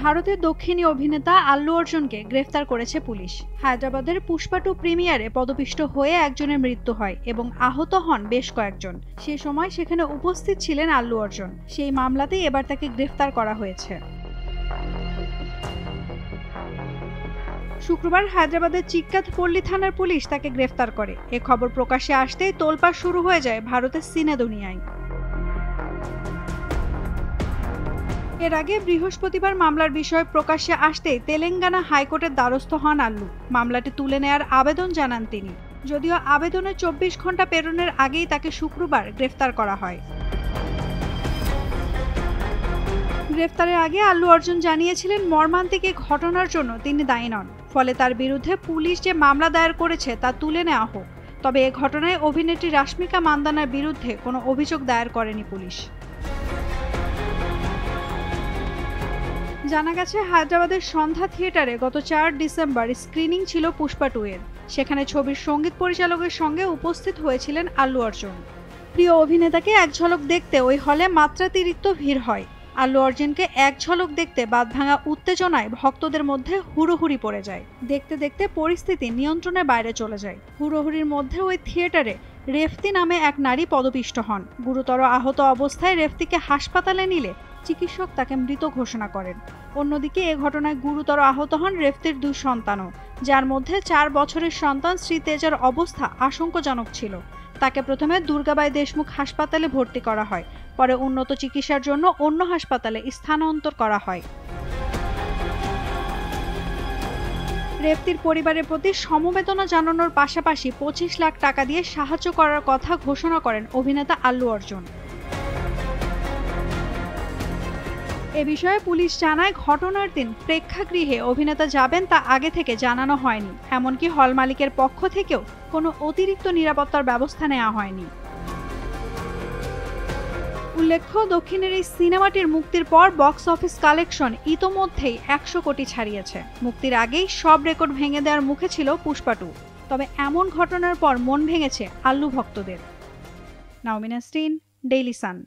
ভারতের দক্ষিণী অভিনেতা আল্লু অর্জুনকে গ্রেফতার করেছে পুলিশ। হায়দ্রাবাদের পুষ্পা 2 প্রিমিয়ারে পদপিষ্ট হয়ে একজনের মৃত্যু হয় এবং আহত হন বেশ কয়েকজন। সে সময় সেখানে উপস্থিত ছিলেন আল্লু অর্জুন। সেই মামলাতেই এবার তাকে গ্রেফতার করা হয়েছে। শুক্রবার হায়দ্রাবাদের চিক্কাথপল্লী থানার পুলিশ তাকে গ্রেফতার করে। এ খবর প্রকাশ্যে আসতেই তোলপাড় শুরু হয়ে যায় ভারতের সিনে দুনিয়ায়। এর আগে বৃহস্পতিবার মামলার বিষয় প্রকাশ্যে আসতেই তেলেঙ্গানা হাইকোর্টের দ্বারস্থ হন আল্লু। মামলাটি তুলে নেয়ার আবেদন জানান তিনি। যদিও আবেদনে 24 ঘন্টা পেরোনোর আগেই তাকে শুক্রবার গ্রেফতার করা হয়। গ্রেফতারের আগে আল্লু অর্জুন জানিয়েছিলেন মর্মান্তিক এই ঘটনার জন্য তিনি দায়ী নন। ফলে তার বিরুদ্ধে পুলিশ যে মামলা দায়ের করেছে তা তুলে নেওয়া হোক। তবে এ ঘটনায় অভিনেত্রী রাশ্মিকা মান্দানার বিরুদ্ধে কোনো অভিযোগ দায়ের করেনি পুলিশ। জানা গেছে হায়দ্রাবাদের সন্ধ্যা থিয়েটারে গত 4 ডিসেম্বর স্ক্রিনিং ছিল পুষ্পা 2 এর। সেখানে ছবির সঙ্গীত পরিচালকের সঙ্গে উপস্থিত হয়েছিলেন আল্লু অর্জুন। প্রিয় অভিনেতাকে এক ঝলক দেখতে ওই হলে মাত্রাতিরিক্ত ভিড় হয়। আল্লু অর্জুনকে এক ঝলক দেখতে বাঁধভাঙা উত্তেজনায় ভক্তদের মধ্যে হুড়োহুড়ি পড়ে যায়। দেখতে দেখতে পরিস্থিতি নিয়ন্ত্রণের বাইরে চলে যায়। হুড়োহুড়ির মধ্যে ওই থিয়েটারে রেফতি নামে এক নারী পদপিষ্ট হন। গুরুতর আহত অবস্থায় রেফতিকে হাসপাতালে নিলে চিকিৎসক তাকে মৃত ঘোষণা করেন। অন্যদিকে এ ঘটনায় গুরুতর আহত হন রেফতির 2 সন্তানও, যার মধ্যে 4 বছরের সন্তান শ্রী তেজার অবস্থা আশঙ্কাজনক ছিল। তাকে প্রথমে দুর্গাবাই দেশমুখ হাসপাতালে ভর্তি করা হয়, পরে উন্নত চিকিৎসার জন্য অন্য হাসপাতালে স্থানান্তর করা হয়। রেফতির পরিবারের প্রতি সমবেদনা জানানোর পাশাপাশি 25 লাখ টাকা দিয়ে সাহায্য করার কথা ঘোষণা করেন অভিনেতা আল্লু অর্জুন। এ বিষয়ে পুলিশ জানায়, ঘটনার দিন প্রেক্ষাগৃহে অভিনেতা যাবেন তা আগে থেকে জানানো হয়নি। এমনকি হল মালিকের পক্ষ থেকেও কোনো অতিরিক্ত নিরাপত্তার ব্যবস্থা নেওয়া হয়নি। উল্লেখ্য, দক্ষিণের এই সিনেমাটির মুক্তির পর বক্স অফিস কালেকশন ইতোমধ্যেই 100 কোটি ছাড়িয়েছে। মুক্তির আগেই সব রেকর্ড ভেঙে দেওয়ার মুখে ছিল পুষ্পা 2। তবে এমন ঘটনার পর মন ভেঙেছে আল্লু ভক্তদের। নাওমিন নাসরিন, ডেইলি সান।